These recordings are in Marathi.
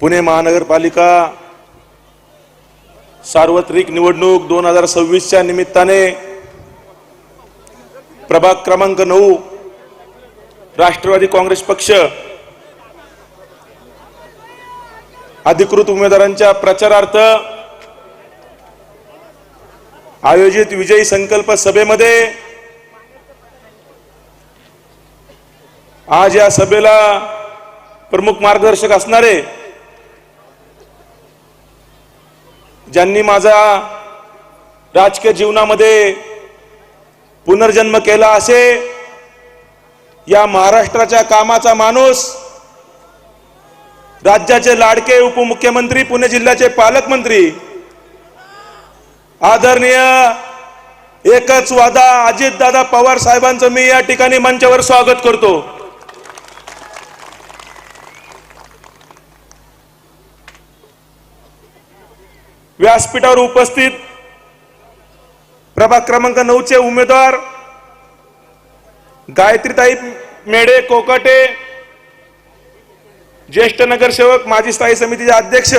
पुणे महानगरपालिका सार्वत्रिक निवडणूक 2026च्या निमित्ताने प्रभाग क्रमांक 9 राष्ट्रवादी काँग्रेस पक्ष अधिकृत उमेदवारांच्या प्रचारार्थ आयोजित विजयी संकल्प सभेमध्ये आज या सभेला प्रमुख मार्गदर्शक असणारे, ज्यांनी माझा राजकीय जीवनामध्ये पुनर्जन्म केला असे या महाराष्ट्राच्या कामाचा माणूस, राज्याचे लाडके उपमुख्यमंत्री, पुणे जिल्ह्याचे पालकमंत्री, आदरणीय एकच वादा अजितदादा पवार साहेबांचं मी या ठिकाणी मंचावर स्वागत करतो। व्यासपीठावर उपस्थित प्रभाग क्रमांक 9 चे उमेदवार गायत्रीताई मेढे कोकाटे, ज्येष्ठ नगरसेवक, माजी स्थायी समितीचे अध्यक्ष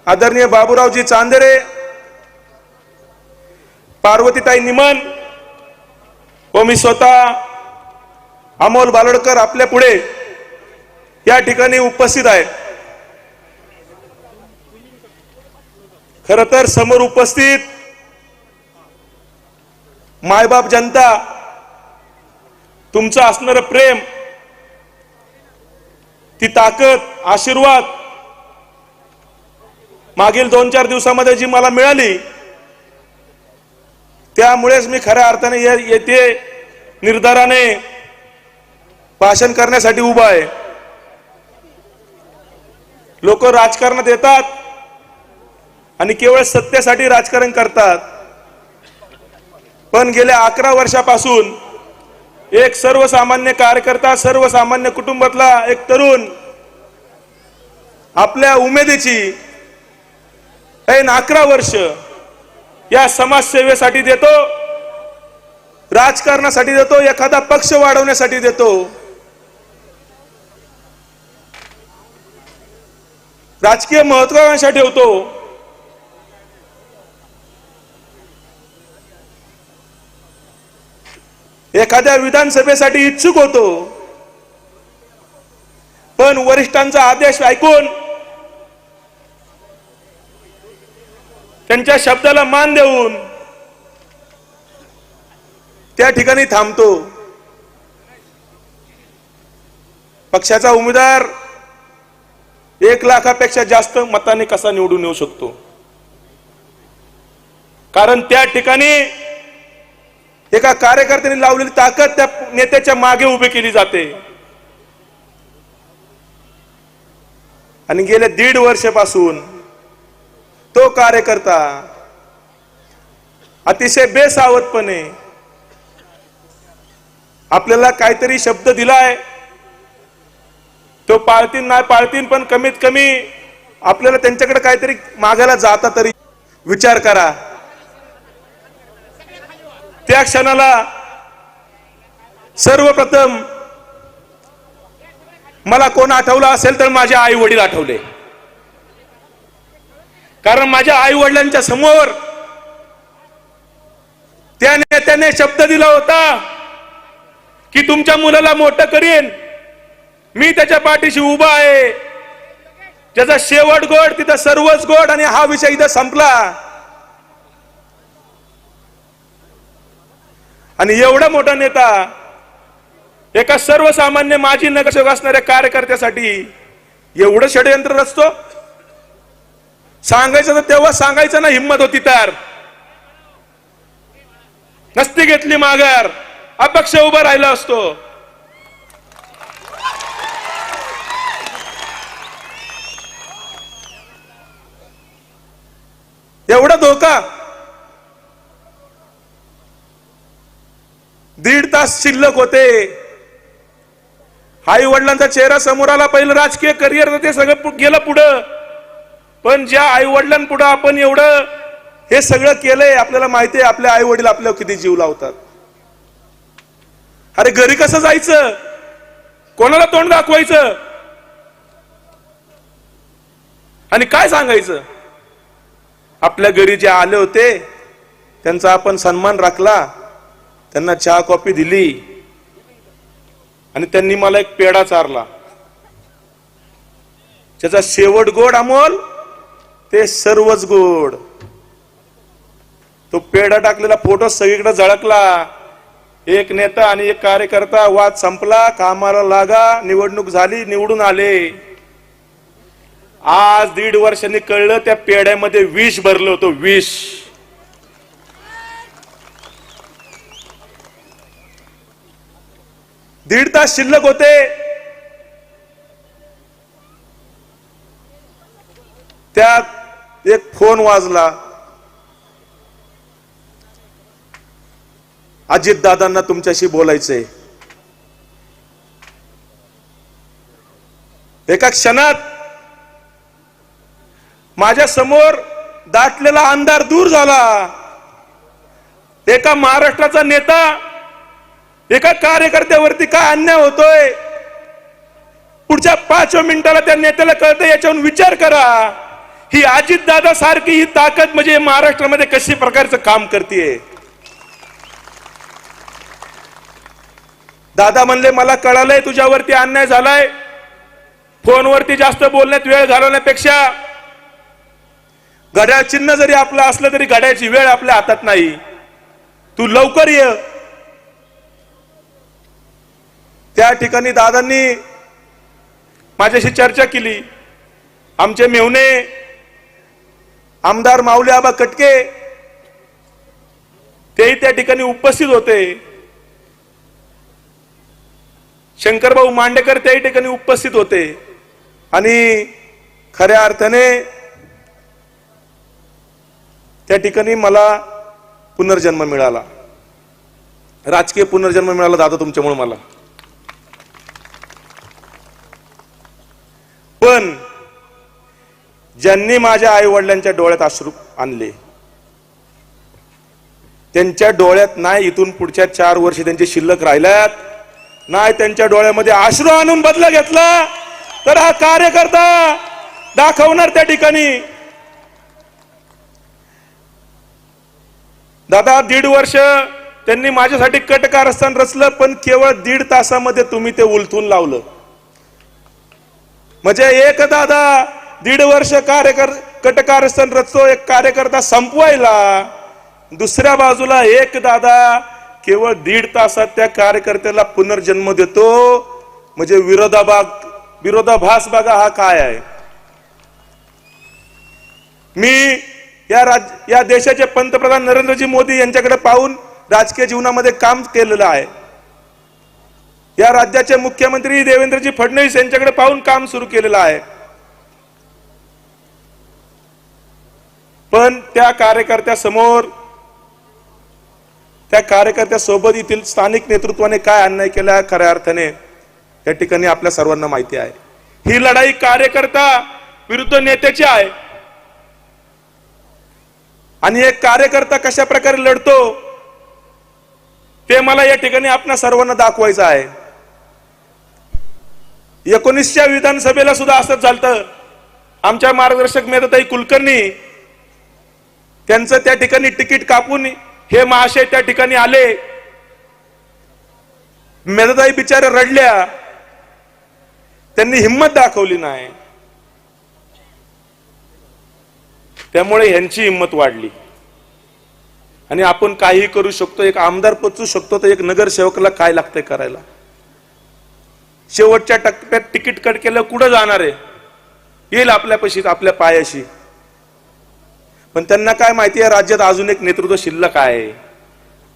आदरणीय बाबूरावजी चांदेरे, पार्वतीताई निमन व मी स्वतः अमोल बालडकर आपल्या पुढे या ठिकाणी उपस्थित आहे। खरं तर समोर उपस्थित मायबाप जनता, तुमचं असणारं प्रेम, ती ताकद, आशीर्वाद मागील 2-4 दिवसामध्ये जी मला मिळाली, त्यामुळेच मी खऱ्या अर्थाने येथे निर्धाराने भाषण करण्यासाठी उभा आहे। लोक राजकारणात येतात आणि केवळ सत्तेसाठी राजकारण करतात, पण गेल्या 11 वर्षापासून एक सर्वसामान्य कार्यकर्ता, सर्वसामान्य कुटुंबातला एक तरुण आपल्या उमेदीची 11 वर्ष या समाजसेवेसाठी देतो, राजकारणासाठी देतो, एखादा पक्ष वाढवण्यासाठी देतो, राजकीय महत्त्वाकांक्षा ठेवतो। एखाद्या विधानसभेसाठी इच्छुक होतो, पण वरिष्ठांचा आदेश ऐकून त्यांच्या शब्दाला मान देऊन त्या ठिकाणी थांबतो। पक्षाचा उमेदवार 1 लाखापेक्षा जास्त मतांनी कसा निवडून येऊ शकतो? कारण त्या ठिकाणी एका कार्यकर्त्याने लावलेली ताकद त्या नेत्याच्या मागे उभी केली जाते। आणि गेल्या 1.5 वर्षापासून तो कार्यकर्ता अतिशय बेसावधपणे आपल्याला काहीतरी शब्द दिलाय, तो पाळतील नाही पाळतील, पण कमीत कमी आपल्याला त्यांच्याकडे काहीतरी मागायला जाता तरी विचार करा। त्या क्षणाला सर्वप्रथम मला कोण आठवलं असेल तर माझे आई वडील आठवले। कारण माझ्या आई वडिलांच्या समोर त्या नेत्याने शब्द दिला होता की तुमच्या मुलाला मोठं करीन, मी त्याच्या पाठीशी उभा आहे। ज्याचा शेवट गोड तिथं सर्वच गोड, आणि हा विषय इथं संपला। आणि एवढा मोठा नेता एका सर्वसामान्य माजी नगरसेवक असणाऱ्या कार्यकर्त्यासाठी एवढं षडयंत्र रचतो? सांगायचं तर तेव्हा सांगायचं ना, हिम्मत होती तर नसती घेतली माघार, अपक्ष उभा राहिला असतो। एवढा धोका 1.5 तास शिल्लक होते। आई वडिलांचा चेहरा समोर आला, पहिलं राजकीय करिअर ते सगळं गेलं पुढं, पण ज्या आई वडिलांपुढे आपण एवढं हे सगळं केलंय, आपल्याला माहिती आहे आपले आई वडील आपल्यावर किती जीव लावतात। अरे घरी कसं जायचं, कोणाला तोंड दाखवायचं? आणि काय सांगायचं, आपल्या घरी जे आले होते त्यांचा आपण सन्मान राखला, त्यांना चहा कॉफी दिली आणि त्यांनी मला एक पेढा चारला, त्याचा शेवट गोड अमोल, ते सर्वच गोड. तो पेढा टाकलेला फोटो सगळीकडे झळकला. एक नेता आणि एक कार्यकर्ता, वाद संपला, कामाला लागा, निवडणूक झाली, निवडून आले. आज 1.5 वर्षांनी कळलं त्या पेढ्यामध्ये विष भरलं होतं, विष. दीड तास शिल्लक होते, त्यात एक फोन वाजला, अजित दादांना तुमच्याशी बोलायचंय. एका क्षणात माझ्या समोर दाटलेला अंधार दूर झाला. एका महाराष्ट्राचा नेता, एका कार्यकर्त्यावरती काय अन्याय होतोय, पुढच्या 5 मिनिटाला त्या नेत्याला कळतं. याच्यावरून विचार करा, ही अजित दादा सारखी ही ताकद म्हणजे महाराष्ट्रामध्ये कशी प्रकारचं काम करते. दादा म्हणले, मला कळालंय तुझ्यावरती अन्याय झालाय, फोनवरती जास्त बोलण्यात वेळ घालवण्यापेक्षा घड्याळ चिन्ह जरी आपलं असलं तरी घड्याळची वेळ आपल्या हातात नाही, तू लवकर ये. त्या ठिकाणी दादांनी माझ्याशी चर्चा केली. आमचे मेहुणे आमदार माऊली आबा कटके तेही त्या ठिकाणी उपस्थित होते. शंकरभाऊ मांडेकर त्याही ठिकाणी उपस्थित होते. आणि खऱ्या अर्थाने त्या ठिकाणी मला पुनर्जन्म मिळाला, राजकीय पुनर्जन्म मिळाला दादा तुमच्यामुळे मला. पण ज्यांनी माझ्या आई वडिलांच्या डोळ्यात अश्रू आणले, त्यांच्या डोळ्यात नाही इथून पुढच्या 4 वर्ष त्यांचे शिल्लक राहिल्यात, नाही त्यांच्या डोळ्यामध्ये अश्रू आणून बदला घेतला, तर हा कार्यकर्ता दाखवणार त्या ठिकाणी. दादा 1.5 वर्ष त्यांनी माझ्यासाठी कटकारस्थान रचलं, पण केवळ 1.5 तासामध्ये तुम्ही ते उलथून लावलं. म्हणजे एक दादा 1.5 वर्ष कटकारस्थान रचतो एक कार्यकर्ता संपवायला, दुसऱ्या बाजूला एक दादा केवळ 1.5 तासात त्या कार्यकर्त्याला पुनर्जन्म देतो. म्हणजे विरोधाभास बघा हा काय आहे. मी या देशाचे पंतप्रधान नरेंद्रजी मोदी यांच्याकडे पाहून राजकीय जीवनामध्ये काम केलेलं आहे. या राज्याचे मुख्यमंत्री देवेंद्रजी फडणवीस यांच्याकडे पाहून काम सुरू केलेलं आहे. पण त्या कार्यकर्त्यासमोर, त्या कार्यकर्त्यासोबत येथील स्थानिक नेतृत्वाने काय अन्याय केला खऱ्या अर्थाने या ठिकाणी आपल्या सर्वांना माहिती आहे. ही लढाई कार्यकर्ता विरुद्ध नेत्याची आहे. आणि एक कार्यकर्ता कशा प्रकारे लढतो ते मला या ठिकाणी आपल्या सर्वांना दाखवायचं आहे. 19च्या विधानसभेला सुद्धा असंच झालं. आमच्या मार्गदर्शक मेधाताई कुलकर्णी त्यांचं त्या ठिकाणी तिकीट कापून हे महाशय त्या ठिकाणी आले. मेधाताई बिचारे रडल्या, त्यांनी हिंमत दाखवली नाही. त्यामुळे ह्यांची हिंमत वाढली आणि आपण काही करू शकतो. एक आमदार पचू शकतो, तर एक नगरसेवकाला काय लागतंय करायला. शेवटच्या टप्प्यात तिकीट कट केलं कुठं जाणार आहे, येईल आपल्यापाशी आपल्या पायाशी. पण त्यांना काय माहिती आहे, राज्यात अजून एक नेतृत्व शिल्लक आहे,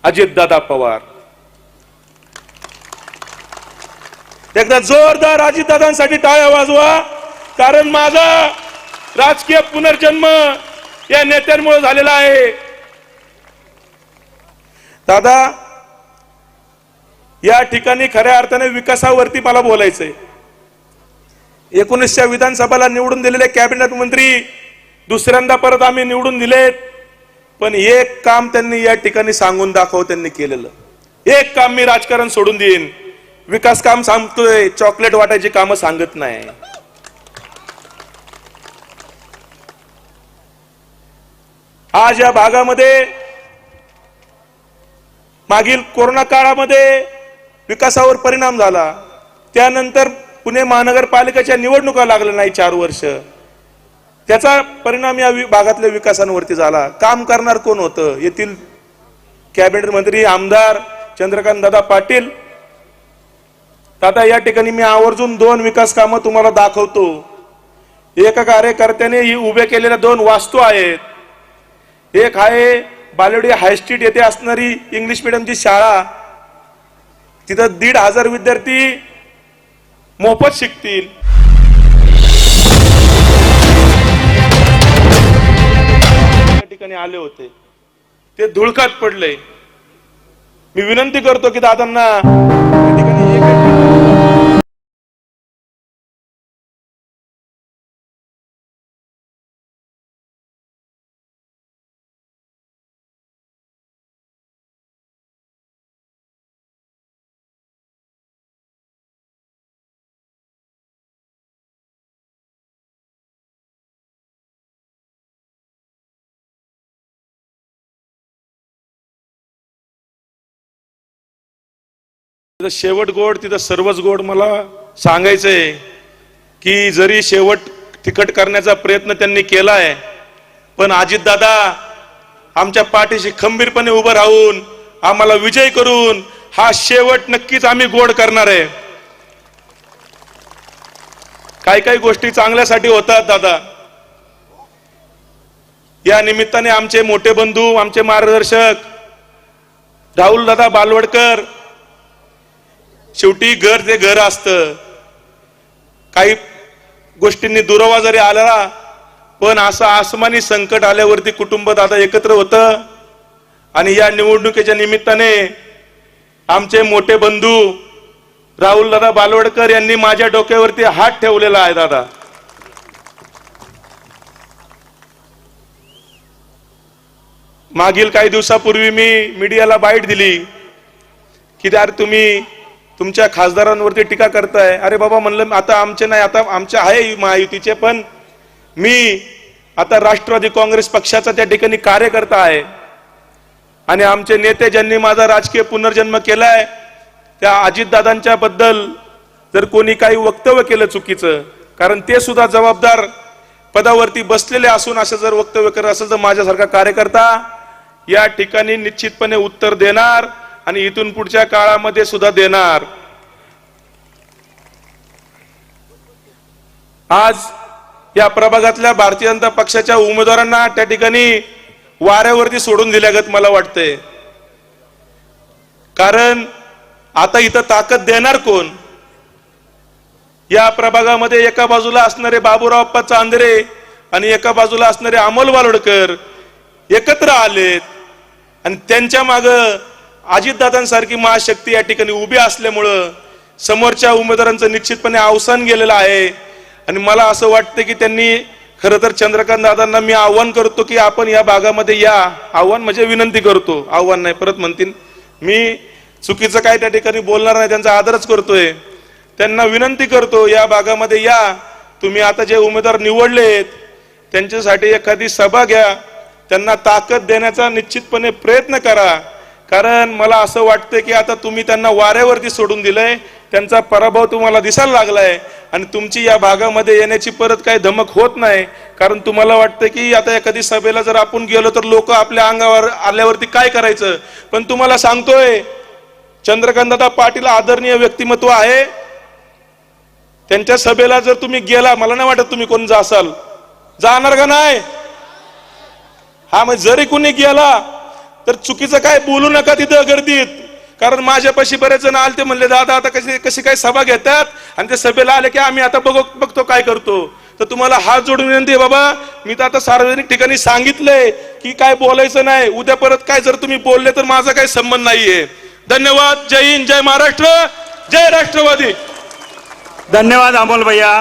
अजितदादा पवार. एकदा जोरदार अजितदादांसाठी टाळ्या वाजवा, कारण माझा राजकीय पुनर्जन्म या नेत्यांमुळे झालेला आहे. दादा या ठिकाणी खऱ्या अर्थाने विकासावरती मला बोलायचंय. 19च्या विधानसभेला निवडून दिलेले कॅबिनेट मंत्री दुसऱ्यांदा परत आम्ही निवडून दिलेत, पण एक काम त्यांनी या ठिकाणी सांगून दाखव त्यांनी केलेलं. एक काम मी राजकारण सोडून देईन, विकास काम सांगतोय, चॉकलेट वाटायची कामं सांगत नाही. आज या भागामध्ये मागील कोरोना काळामध्ये विकासावर परिणाम झाला, त्यानंतर पुणे महानगरपालिकेच्या निवडणुका लागल्या नाही 4 वर्ष, त्याचा परिणाम या भागातल्या विकासांवरती झाला. काम करणार कोण होतं? येथील कॅबिनेट मंत्री आमदार चंद्रकांत दादा पाटील. दादा या ठिकाणी मी आवर्जून 2 विकास कामं तुम्हाला दाखवतो. एका कार्यकर्त्याने ही उभे केलेल्या 2 वास्तू आहेत. एक आहे बालेवाडी हायस्ट्रीट येथे असणारी इंग्लिश मीडियमची शाळा, तिथं 1,500 विद्यार्थी मोफत शिकतील. त्या ठिकाणी आले होते, ते धुळकात पडले. मी विनंती करतो की दादांना त्या ठिकाणी शेवट गोड तिथं सर्वच गोड. मला सांगायचंय की जरी शेवट तिखट करण्याचा प्रयत्न त्यांनी केलाय, पण अजितदादा आमच्या पाठीशी खंबीरपणे उभं राहून आम्हाला विजय करून हा शेवट नक्कीच आम्ही गोड करणार आहे. काही गोष्टी चांगल्यासाठी होतात दादा. या निमित्ताने आमचे मोठे बंधू, आमचे मार्गदर्शक राहुल दादा बालवडकर, शेवटी घर ते घर असतं. काही गोष्टींनी दुरावा जरी आला, पण असं आसमानी संकट आल्यावरती कुटुंब दादा एकत्र होतं. आणि या निवडणुकीच्या निमित्ताने आमचे मोठे बंधू राहुल दादा बालवडकर यांनी माझ्या डोक्यावरती हात ठेवलेला आहे. दादा मागील काही दिवसापूर्वी मी मीडियाला बाईट दिली की यार तुम्ही तुमच्या खासदारांवरती टीका करताय. अरे बाबा म्हणलं, आता आमचे नाही, आता आमचे आहे महायुतीचे, पण मी आता राष्ट्रवादी काँग्रेस पक्षाचा त्या ठिकाणी कार्यकर्ता आहे. आणि आमचे नेते ज्यांनी माझा राजकीय पुनर्जन्म केलाय, त्या अजितदादांच्या बद्दल जर कोणी काही वक्तव्य केलं चुकीचं, कारण ते सुद्धा जबाबदार पदावरती बसलेले असून असं जर वक्तव्य करत असेल तर माझ्यासारखा कार्यकर्ता या ठिकाणी निश्चितपणे उत्तर देणार आणि इथून पुढच्या काळामध्ये सुद्धा देणार. आज या प्रभागातल्या भारतीय जनता पक्षाच्या उमेदवारांना त्या ठिकाणी वाऱ्यावरती सोडून दिल्यागत मला वाटतंय. कारण आता इथं ताकद देणार कोण? या प्रभागामध्ये एका बाजूला असणारे बाबूराव अप्पा चांदरे आणि एका बाजूला असणारे अमोल बालवडकर एकत्र आलेत आणि त्यांच्या मागं अजितदादांसारखी महाशक्ती या ठिकाणी उभी असल्यामुळं समोरच्या उमेदवारांचं निश्चितपणे अवसान गेलेलं आहे. आणि मला असं वाटतं की त्यांनी खरं तर चंद्रकांत दादांना मी आव्हान करतो की आपण या भागामध्ये या. आव्हान म्हणजे विनंती करतो, आव्हान नाही, परत म्हणतील मी चुकीचं काय त्या ठिकाणी बोलणार नाही, त्यांचा आदरच करतोय. त्यांना विनंती करतो या भागामध्ये या. तुम्ही आता जे उमेदवार निवडलेत त्यांच्यासाठी एखादी सभा घ्या, त्यांना ताकद देण्याचा निश्चितपणे प्रयत्न करा. कारण मला असं वाटतं की आता तुम्ही त्यांना वाऱ्यावरती सोडून दिलंय, त्यांचा पराभव तुम्हाला दिसायला लागलाय आणि तुमची या भागामध्ये येण्याची परत काही धमक होत नाही. कारण तुम्हाला वाटतं की आता एखादी सभेला जर आपण गेलो तर लोक आपल्या अंगावर आल्यावरती काय करायचं. पण तुम्हाला सांगतोय चंद्रकांतदादा पाटील आदरणीय व्यक्तिमत्व आहे, त्यांच्या सभेला जर तुम्ही गेला, मला नाही वाटत तुम्ही कोण जासाल, जाणार का नाही? हा, मग जरी कोणी गेला तर चुकीचं काय बोलू नका तिथं गर्दीत. कारण माझ्यापाशी बरेच जण आले, ते म्हणले दादा आता कशी काय सभा घेतात आणि ते सभेला आले की आम्ही आता बघतो काय करतो. तर तुम्हाला हात जोडून विनंती आहे बाबा, मी तर आता सार्वजनिक ठिकाणी सांगितलंय की काय बोलायचं नाही. उद्या परत काय जर तुम्ही बोलले तर माझा काही संबंध नाहीये. धन्यवाद. जय हिंद, जय महाराष्ट्र, जय राष्ट्रवादी. धन्यवाद अमोल भैया.